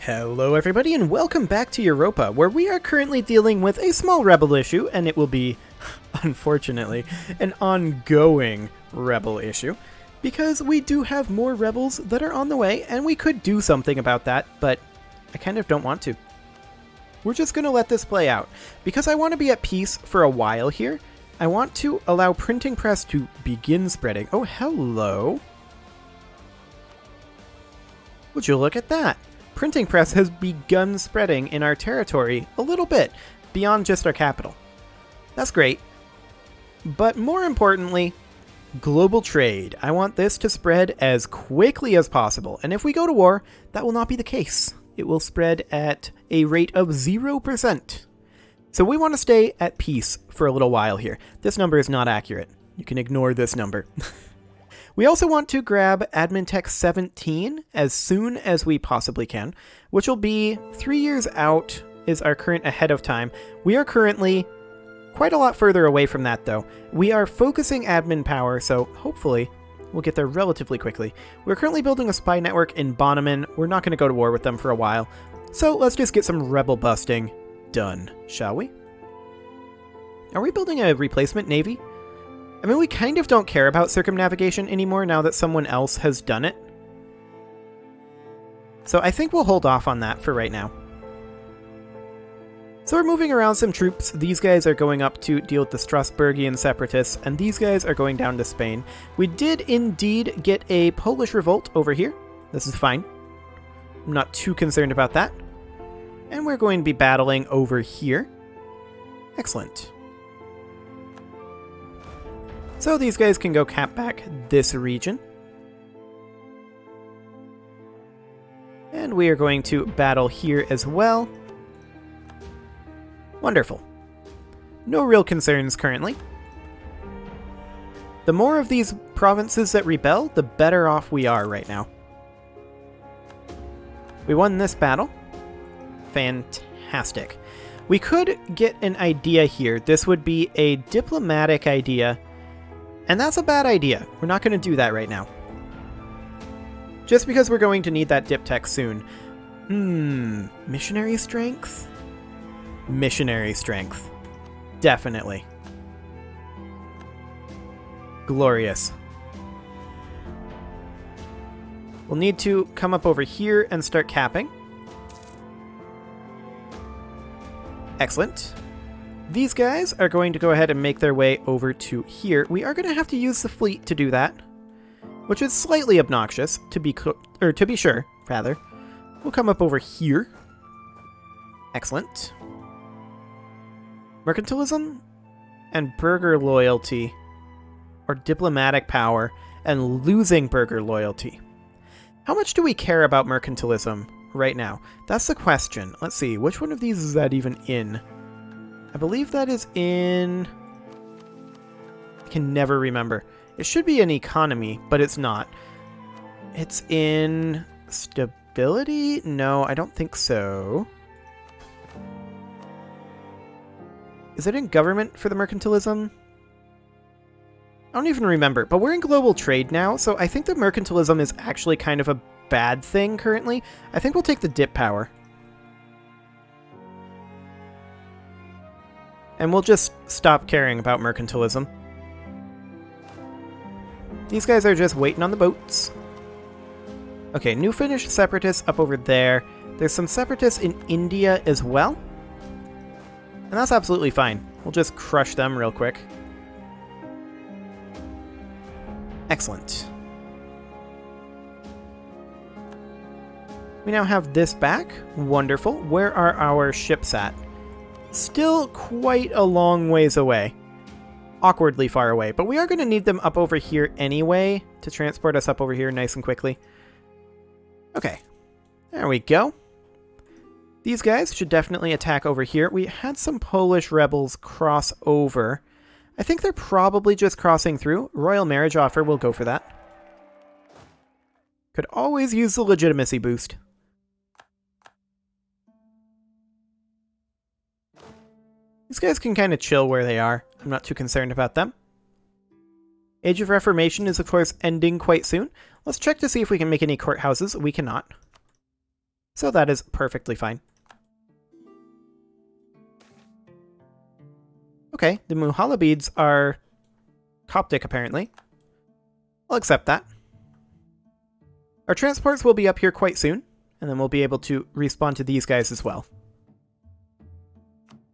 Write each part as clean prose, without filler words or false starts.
Hello everybody and welcome back to Europa, where we are currently dealing with a small rebel issue, and it will be, unfortunately, an ongoing rebel issue, because we do have more rebels that are on the way, and we could do something about that, but I kind of don't want to. We're just going to let this play out. Because I want to be at peace for a while here, I want to allow printing press to begin spreading. Oh, hello. Would you look at that? Printing press has begun spreading in our territory a little bit, beyond just our capital. That's great. But more importantly, global trade. I want this to spread as quickly as possible, and if we go to war, that will not be the case. It will spread at a rate of 0%. So we want to stay at peace for a little while here. This number is not accurate. You can ignore this number. We also want to grab Admin Tech 17 as soon as we possibly can, which will be 3 years out is our current ahead of time. We are currently quite a lot further away from that, though. We are focusing admin power, so hopefully we'll get there relatively quickly. We're currently building a spy network in Benin. We're not going to go to war with them for a while, so let's just get some rebel busting done, shall we? Are we building a replacement navy? I mean, we kind of don't care about circumnavigation anymore now that someone else has done it. So I think we'll hold off on that for right now. So we're moving around some troops. These guys are going up to deal with the Strasburgian separatists, and these guys are going down to Spain. We did indeed get a Polish revolt over here. This is fine. I'm not too concerned about that. And we're going to be battling over here. Excellent. So these guys can go cap back this region. And we are going to battle here as well. Wonderful. No real concerns currently. The more of these provinces that rebel, the better off we are right now. We won this battle. Fantastic. We could get an idea here. This would be a diplomatic idea. And that's a bad idea. We're not going to do that right now. Just because we're going to need that dip tech soon. Missionary strength? Missionary strength. Definitely. Glorious. We'll need to come up over here and start capping. Excellent. These guys are going to go ahead and make their way over to here. We are going to have to use the fleet to do that, which is slightly obnoxious, to be sure, rather. We'll come up over here. Excellent. Mercantilism and burgher loyalty, or diplomatic power, and losing burgher loyalty. How much do we care about mercantilism right now? That's the question. Let's see, which one of these is that even in? I believe that is in... I can never remember. It should be in economy, but it's not. It's in stability? No, I don't think so. Is it in government for the mercantilism? I don't even remember, but we're in global trade now, so I think the mercantilism is actually kind of a bad thing currently. I think we'll take the dip power. And we'll just stop caring about mercantilism. These guys are just waiting on the boats. Okay, new Finnish separatists up over there. There's some separatists in India as well. And that's absolutely fine. We'll just crush them real quick. Excellent. We now have this back. Wonderful. Where are our ships at? Still quite a long ways away. Awkwardly far away, but we are going to need them up over here anyway to transport us up over here nice and quickly. Okay, there we go. These guys should definitely attack over here. We had some Polish rebels cross over. I think they're probably just crossing through. Royal marriage offer, we'll go for that. Could always use the legitimacy boost. These guys can kind of chill where they are. I'm not too concerned about them. Age of Reformation is, of course, ending quite soon. Let's check to see if we can make any courthouses. We cannot. So that is perfectly fine. Okay, the Muhala beads are Coptic, apparently. I'll accept that. Our transports will be up here quite soon, and then we'll be able to respawn to these guys as well.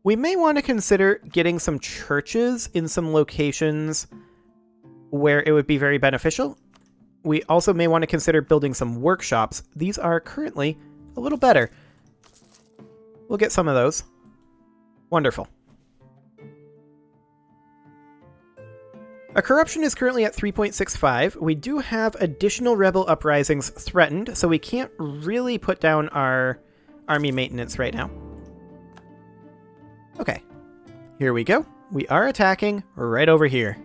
We may want to consider getting some churches in some locations where it would be very beneficial. We also may want to consider building some workshops. These are currently a little better. We'll get some of those. Wonderful. Our corruption is currently at 3.65. We do have additional rebel uprisings threatened, so we can't really put down our army maintenance right now. Okay, here we go. We are attacking right over here.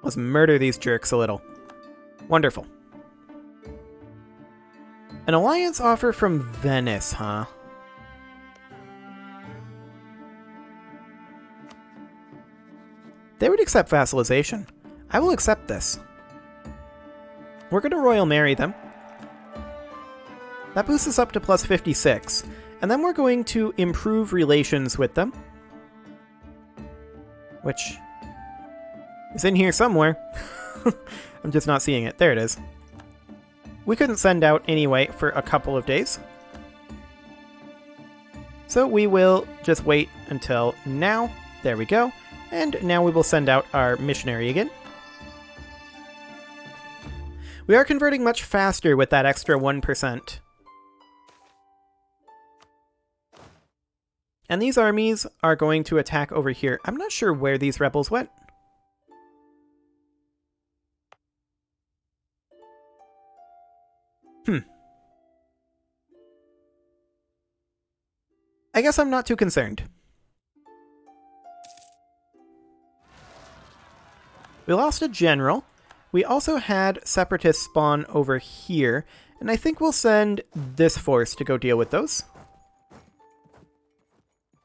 Let's murder these jerks a little. Wonderful. An alliance offer from Venice, huh? They would accept vassalization. I will accept this. We're going to Royal Marry them. That boosts us up to plus 56. And then we're going to improve relations with them. Which is in here somewhere. I'm just not seeing it. There it is. We couldn't send out anyway for a couple of days. So we will just wait until now. There we go. And now we will send out our missionary again. We are converting much faster with that extra 1%. And these armies are going to attack over here. I'm not sure where these rebels went. I guess I'm not too concerned. We lost a general. We also had separatists spawn over here, and I think we'll send this force to go deal with those.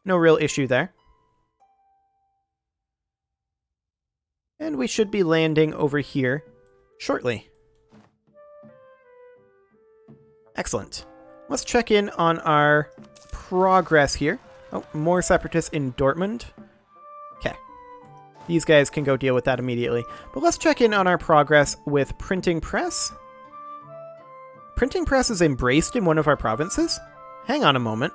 No real issue there. And we should be landing over here shortly. Excellent. Let's check in on our progress here. Oh, more separatists in Dortmund. Okay. These guys can go deal with that immediately. But let's check in on our progress with Printing Press. Printing Press is embraced in one of our provinces? Hang on a moment.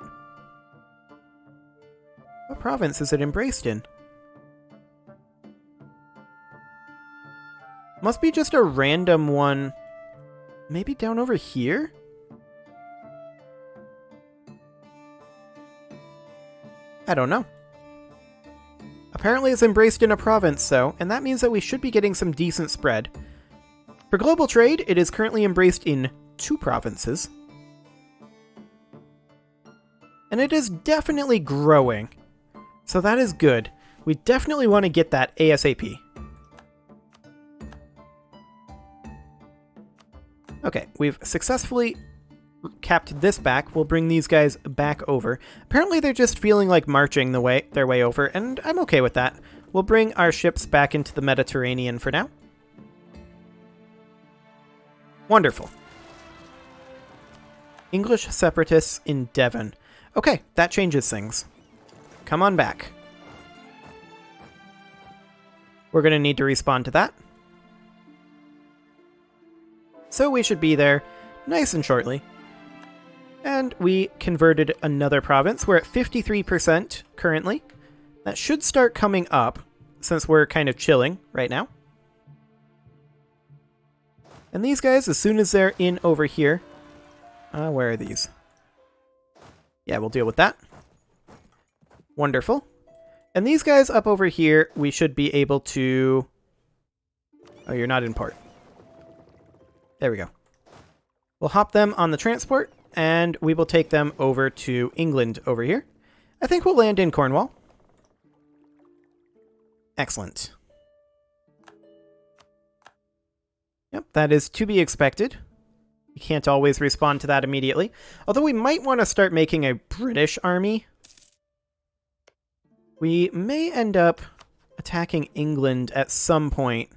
What province is it embraced in? Must be just a random one. Maybe down over here? I don't know. Apparently it's embraced in a province, though, and that means that we should be getting some decent spread. For global trade, it is currently embraced in 2 provinces. And it is definitely growing. So that is good. We definitely want to get that ASAP. Okay, we've successfully capped this back. We'll bring these guys back over. Apparently they're just feeling like marching their way over, and I'm okay with that. We'll bring our ships back into the Mediterranean for now. Wonderful. English separatists in Devon. Okay, that changes things. Come on back. We're going to need to respond to that. So we should be there nice and shortly. And we converted another province. We're at 53% currently. That should start coming up since we're kind of chilling right now. And these guys, as soon as they're in over here... where are these? Yeah, we'll deal with that. Wonderful. And these guys up over here, we should be able to... Oh, you're not in port. There we go. We'll hop them on the transport, and we will take them over to England over here. I think we'll land in Cornwall. Excellent. Yep, that is to be expected. You can't always respond to that immediately. Although we might want to start making a British army. We may end up attacking England at some point.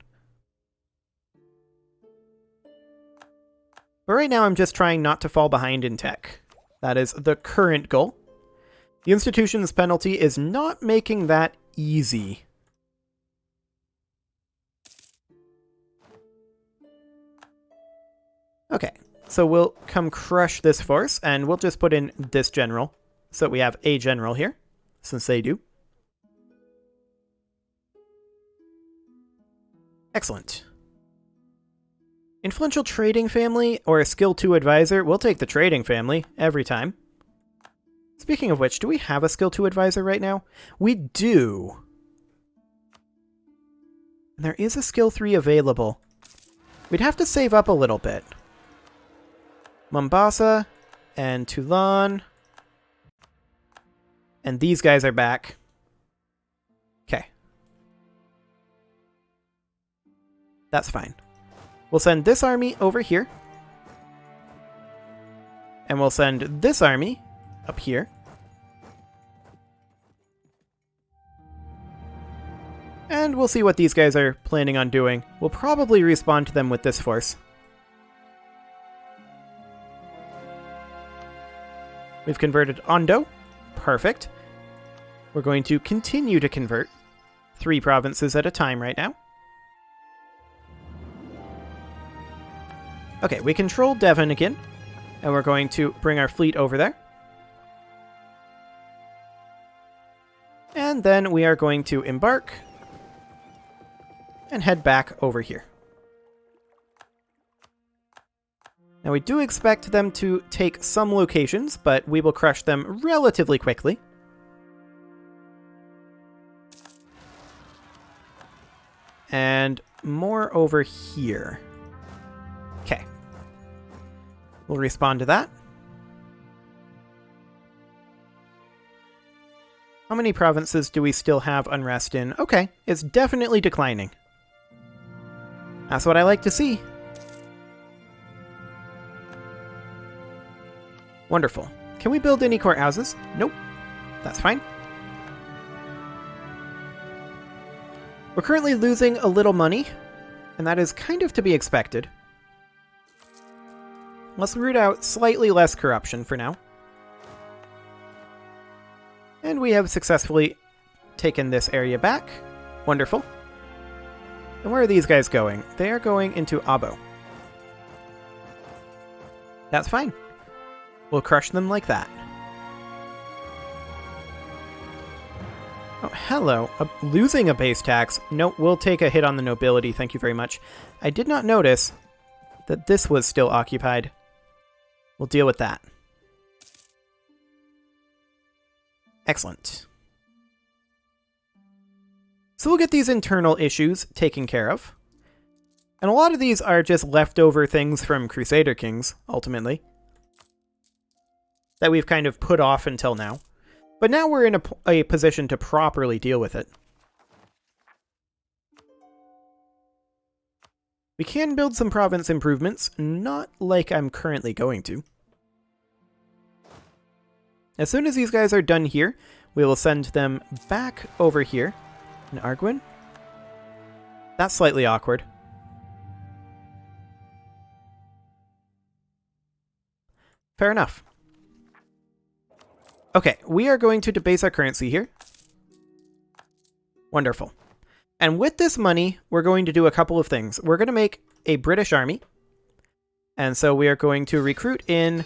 But right now I'm just trying not to fall behind in tech. That is the current goal. The institution's penalty is not making that easy. Okay, so we'll come crush this force, and we'll just put in this general, so that we have a general here, since they do. Excellent. Influential trading family or a skill 2 advisor? We'll take the trading family every time. Speaking of which, do we have a skill 2 advisor right now? We do. And there is a skill 3 available. We'd have to save up a little bit. Mombasa and Toulon. And these guys are back. Okay. That's fine. We'll send this army over here. And we'll send this army up here. And we'll see what these guys are planning on doing. We'll probably respond to them with this force. We've converted Ondo. Perfect. We're going to continue to convert 3 provinces at a time right now. Okay, we control Devon again, and we're going to bring our fleet over there. And then we are going to embark and head back over here. Now we do expect them to take some locations, but we will crush them relatively quickly. And more over here. Okay. We'll respond to that. How many provinces do we still have unrest in? Okay, it's definitely declining. That's what I like to see. Wonderful. Can we build any courthouses? Nope. That's fine. We're currently losing a little money, and that is kind of to be expected. Let's root out slightly less corruption for now. And we have successfully taken this area back. Wonderful. And where are these guys going? They are going into Abo. That's fine. We'll crush them like that. Oh, hello. Losing a base tax. No, we'll take a hit on the nobility. Thank you very much. I did not notice that this was still occupied. We'll deal with that. Excellent. So we'll get these internal issues taken care of. And a lot of these are just leftover things from Crusader Kings, ultimately, that we've kind of put off until now. But now we're in a position to properly deal with it. We can build some province improvements, not like I'm currently going to. As soon as these guys are done here, we will send them back over here in Arguin. That's slightly awkward. Fair enough. Okay, we are going to debase our currency here. Wonderful. And with this money, we're going to do a couple of things. We're going to make a British army. And so we are going to recruit in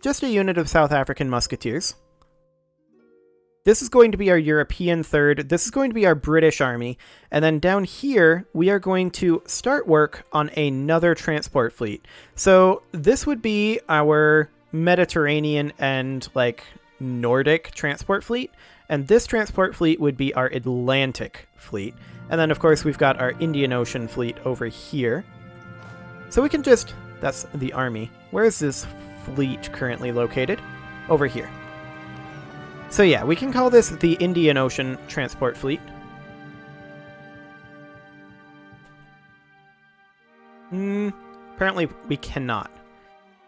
just a unit of South African musketeers. This is going to be our European third. This is going to be our British army. And then down here, we are going to start work on another transport fleet. So this would be our Mediterranean and like Nordic transport fleet. And this transport fleet would be our Atlantic fleet. And then of course we've got our Indian Ocean fleet over here. So we can just, that's the army. Where is this fleet currently located? Over here. So yeah, we can call this the Indian Ocean Transport Fleet. Apparently we cannot.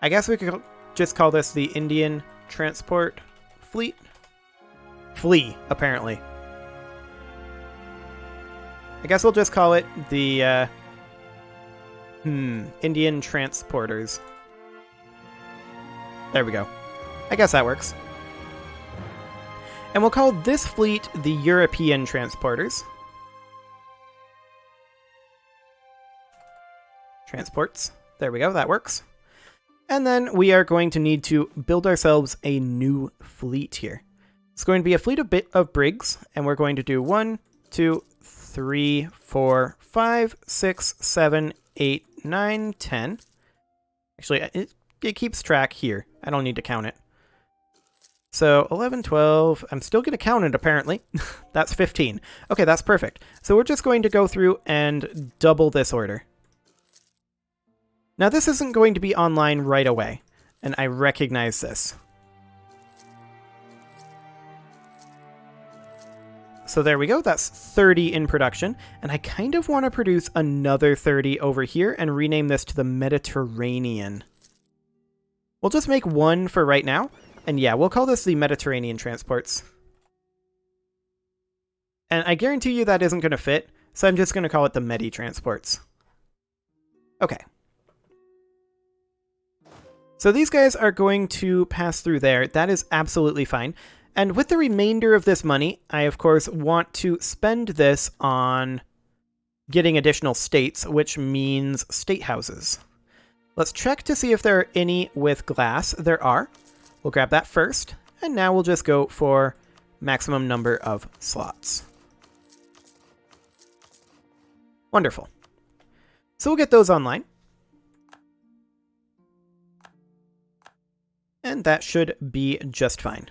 I guess we could just call this the Indian Transport Fleet. Flee, apparently. I guess we'll just call it the Indian Transporters. There we go. I guess that works. And we'll call this fleet the European transporters. Transports. There we go, that works. And then we are going to need to build ourselves a new fleet here. It's going to be a fleet of brigs, and we're going to do 1, 2, 3, 4, 5, 6, 7, 8, 9, 10. Actually, it keeps track here. I don't need to count it. So 11, 12, I'm still going to count it apparently. That's 15. Okay, that's perfect. So we're just going to go through and double this order. Now this isn't going to be online right away, and I recognize this. So there we go, that's 30 in production, and I kind of want to produce another 30 over here and rename this to the Mediterranean. We'll just make one for right now. And yeah, we'll call this the Mediterranean transports. And I guarantee you that isn't going to fit, so I'm just going to call it the Medi transports. Okay. So these guys are going to pass through there. That is absolutely fine. And with the remainder of this money, I of course want to spend this on getting additional states, which means state houses. Let's check to see if there are any with glass. There are. We'll grab that first, and now we'll just go for maximum number of slots. Wonderful. So we'll get those online. And that should be just fine.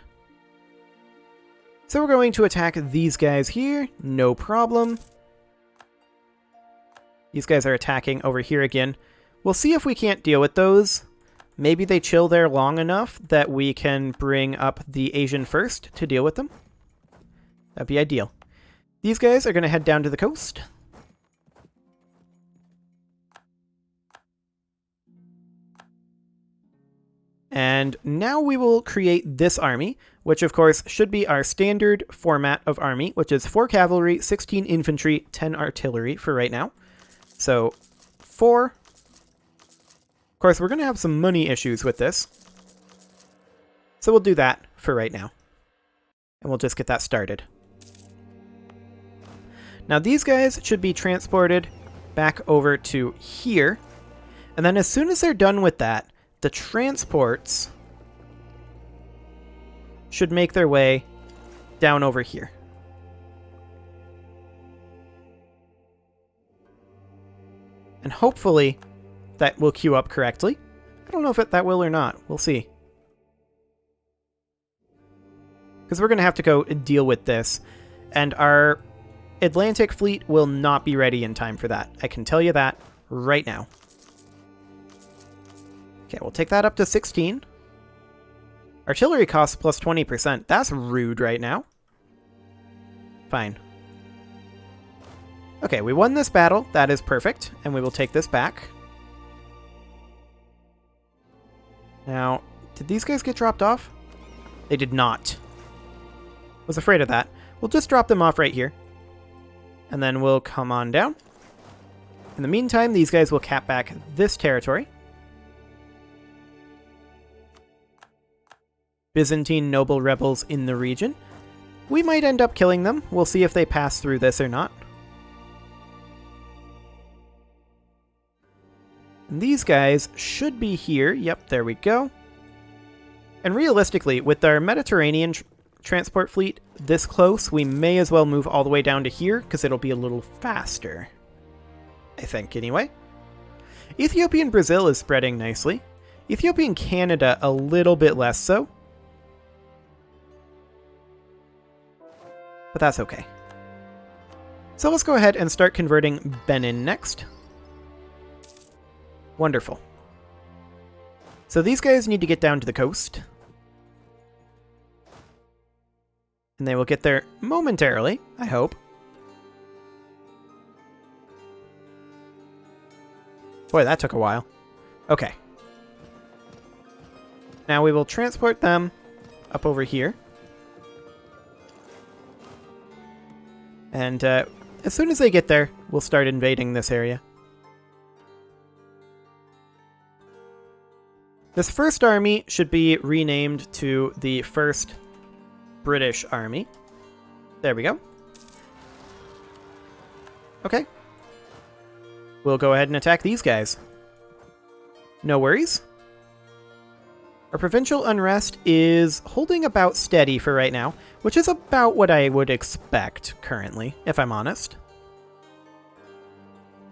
So we're going to attack these guys here, no problem. These guys are attacking over here again. We'll see if we can't deal with those. Maybe they chill there long enough that we can bring up the Asian first to deal with them. That'd be ideal. These guys are going to head down to the coast. And now we will create this army, which of course should be our standard format of army, which is 4 cavalry, 16 infantry, 10 artillery for right now. So 4. Of course, we're going to have some money issues with this. So we'll do that for right now. And we'll just get that started. Now these guys should be transported back over to here. And then as soon as they're done with that, the transports should make their way down over here. And hopefully that will queue up correctly. I don't know if that will or not. We'll see. Because we're going to have to go deal with this. And our Atlantic fleet will not be ready in time for that. I can tell you that right now. Okay, we'll take that up to 16. Artillery costs plus 20%. That's rude right now. Fine. Okay, we won this battle. That is perfect. And we will take this back. Now, did these guys get dropped off? They did not. Was afraid of that. We'll just drop them off right here. And then we'll come on down. In the meantime, these guys will cap back this territory. Byzantine noble rebels in the region. We might end up killing them. We'll see if they pass through this or not. And these guys should be here. Yep, there we go. And realistically, with our Mediterranean transport fleet this close, we may as well move all the way down to here, because it'll be a little faster. I think, anyway. Ethiopia and Brazil is spreading nicely. Ethiopia and Canada a little bit less so. But that's okay. So let's go ahead and start converting Benin next. Wonderful. So these guys need to get down to the coast. And they will get there momentarily, I hope. Boy, that took a while. Okay. Now we will transport them up over here. And as soon as they get there, we'll start invading this area. This first army should be renamed to the First British Army. There we go. Okay. We'll go ahead and attack these guys. No worries. Our provincial unrest is holding about steady for right now, which is about what I would expect currently, if I'm honest.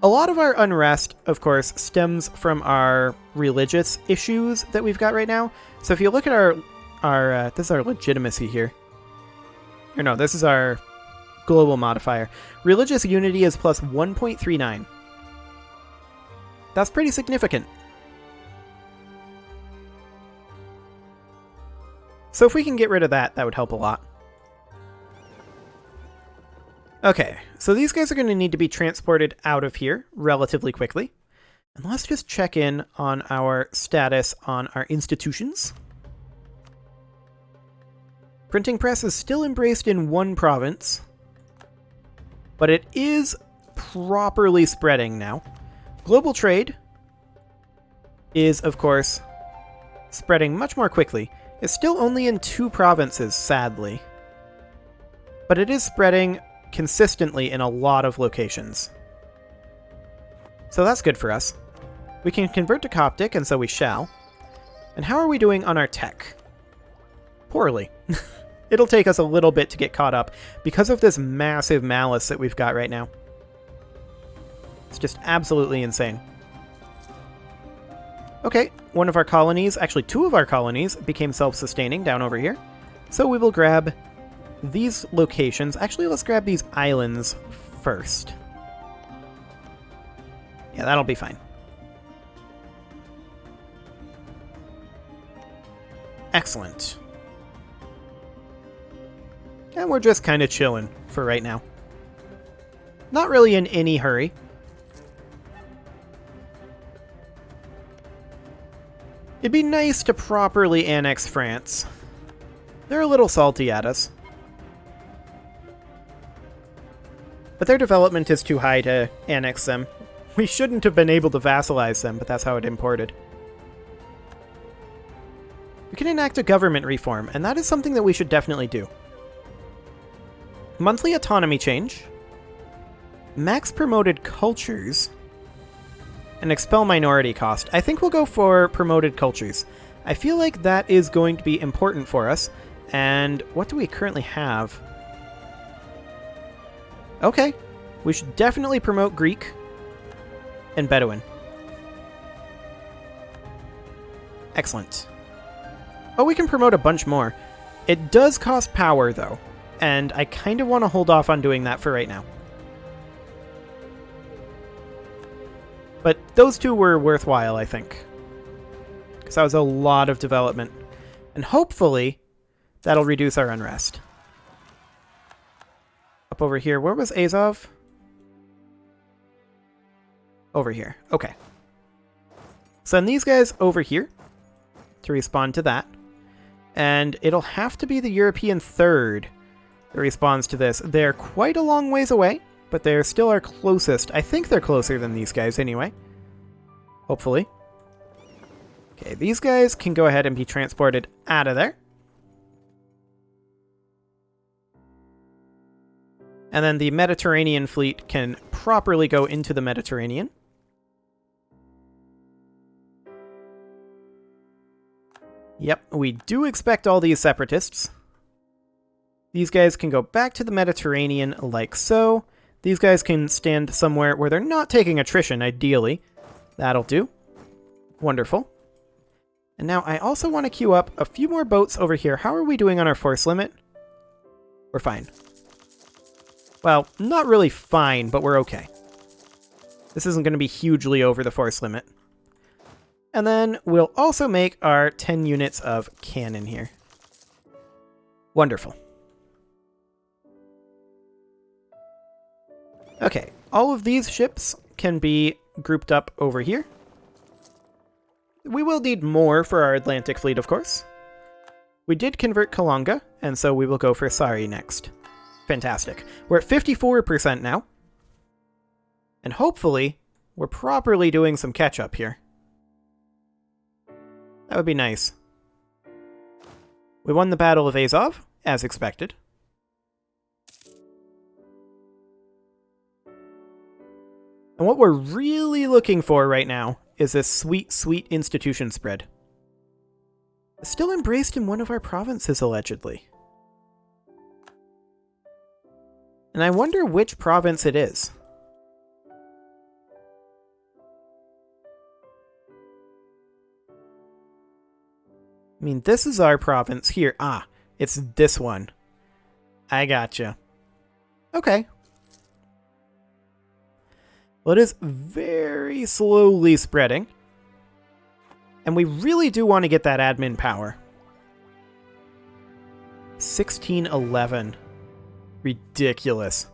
A lot of our unrest, of course, stems from our religious issues that we've got right now. So if you look at our this is our legitimacy here. Or no, this is our global modifier. Religious unity is plus 1.39. That's pretty significant. So if we can get rid of that, that would help a lot. Okay, so these guys are going to need to be transported out of here relatively quickly. And let's just check in on our status on our institutions. Printing press is still embraced in one province, but it is properly spreading now. Global trade is, of course, spreading much more quickly. It's still only in 2 provinces, sadly. But it is spreading consistently in a lot of locations. So that's good for us. We can convert to Coptic, and so we shall. And how are we doing on our tech? Poorly. It'll take us a little bit to get caught up because of this massive malice that we've got right now. It's just absolutely insane. Okay, one of our colonies, actually 2 of our colonies, became self-sustaining down over here. So we will grab these locations. Actually, let's grab these islands first. Yeah, that'll be fine. Excellent. And we're just kind of chilling for right now. Not really in any hurry. It'd be nice to properly annex France. They're a little salty at us. But their development is too high to annex them. We shouldn't have been able to vassalize them, but that's how it imported. We can enact a government reform, and that is something that we should definitely do. Monthly autonomy change. Max promoted cultures. And expel minority cost. I think we'll go for promoted cultures. I feel like that is going to be important for us. And what do we currently have? Okay. We should definitely promote Greek and Bedouin. Excellent. Oh, we can promote a bunch more. It does cost power, though. And I kind of want to hold off on doing that for right now. But those 2 were worthwhile, I think. Because that was a lot of development. And hopefully, that'll reduce our unrest. Up over here, where was Azov? Over here. Okay. Send these guys over here to respond to that. And it'll have to be the European Third that responds to this. They're quite a long ways away, but they're still our closest. I think they're closer than these guys anyway. Hopefully. Okay, these guys can go ahead and be transported out of there. And then the Mediterranean fleet can properly go into the Mediterranean. Yep, we do expect all these separatists. These guys can go back to the Mediterranean like so. These guys can stand somewhere where they're not taking attrition, ideally. That'll do. Wonderful. And now I also want to queue up a few more boats over here. How are we doing on our force limit? We're fine. Well, not really fine, but we're okay. This isn't going to be hugely over the force limit. And then we'll also make our 10 units of cannon here. Wonderful. Okay, all of these ships can be grouped up over here. We will need more for our Atlantic fleet, of course. We did convert Kalanga, and so we will go for Sari next. Fantastic. We're at 54% now. And hopefully, we're properly doing some catch-up here. That would be nice. We won the Battle of Azov, as expected. And what we're really looking for right now is this sweet, sweet institution spread. Still embraced in one of our provinces, allegedly. And I wonder which province it is. I mean, this is our province here. Ah, it's this one. I gotcha. Okay. Well, it is very slowly spreading. And we really do want to get that admin power. 1611. Ridiculous.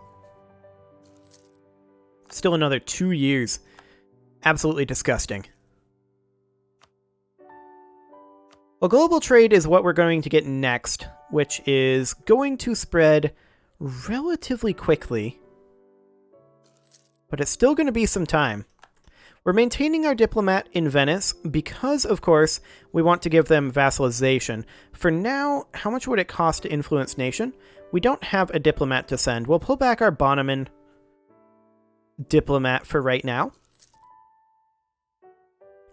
Still another 2 years. Absolutely disgusting. Well, global trade is what we're going to get next, which is going to spread relatively quickly. But it's still going to be some time. We're maintaining our diplomat in Venice because, of course, we want to give them vassalization. For now, how much would it cost to influence nation? We don't have a diplomat to send. We'll pull back our Bonneman diplomat for right now.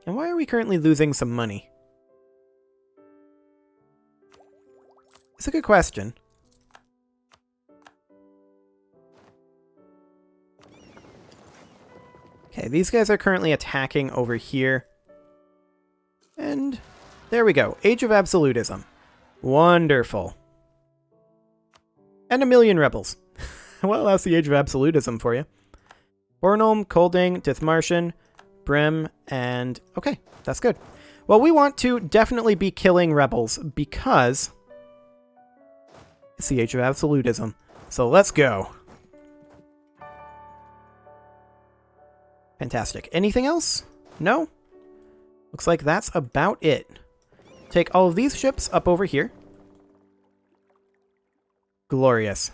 And why are we currently losing some money? It's a good question. Okay, these guys are currently attacking over here. And there we go. Age of Absolutism. Wonderful. And 1 million rebels. Well, that's the Age of Absolutism for you. Bornholm, Colding, Dithmarschen, Brim, and... okay, that's good. Well, we want to definitely be killing rebels because it's the Age of Absolutism. So let's go. Fantastic. Anything else? No? Looks like that's about it. Take all of these ships up over here. Glorious.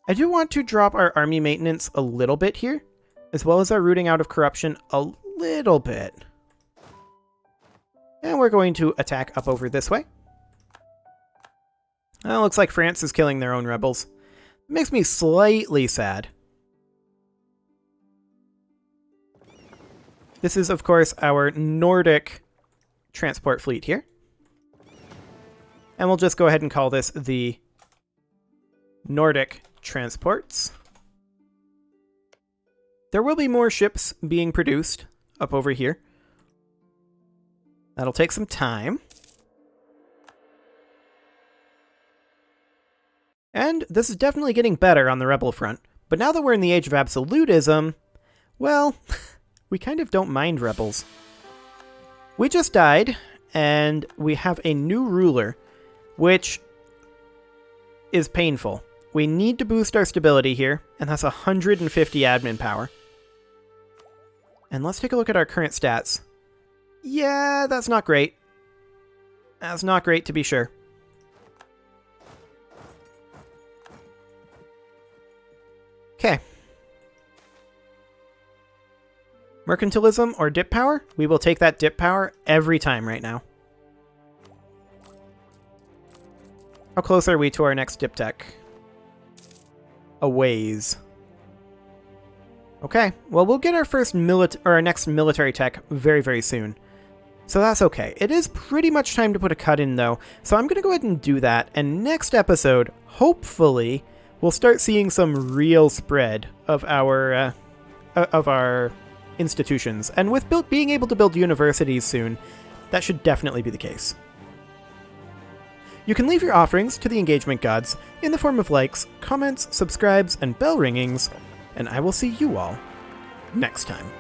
I do want to drop our army maintenance a little bit here, as well as our rooting out of corruption a little bit. And we're going to attack up over this way. Well, looks like France is killing their own rebels. It makes me slightly sad. This is, of course, our Nordic transport fleet here. And we'll just go ahead and call this the Nordic transports. There will be more ships being produced up over here. That'll take some time. And this is definitely getting better on the rebel front. But now that we're in the Age of Absolutism, well... we kind of don't mind rebels. We just died, and we have a new ruler, which is painful. We need to boost our stability here, and that's 150 admin power. And let's take a look at our current stats. Yeah, that's not great. That's not great, to be sure. Okay. Mercantilism or dip power? We will take that dip power every time right now. How close are we to our next dip tech? A ways. Okay, well, we'll get our first our next military tech very, very soon. So that's okay. It is pretty much time to put a cut in, though. So I'm going to go ahead and do that. And next episode, hopefully, we'll start seeing some real spread of our institutions, and with being able to build universities soon, that should definitely be the case. You can leave your offerings to the engagement gods in the form of likes, comments, subscribes, and bell ringings, and I will see you all next time.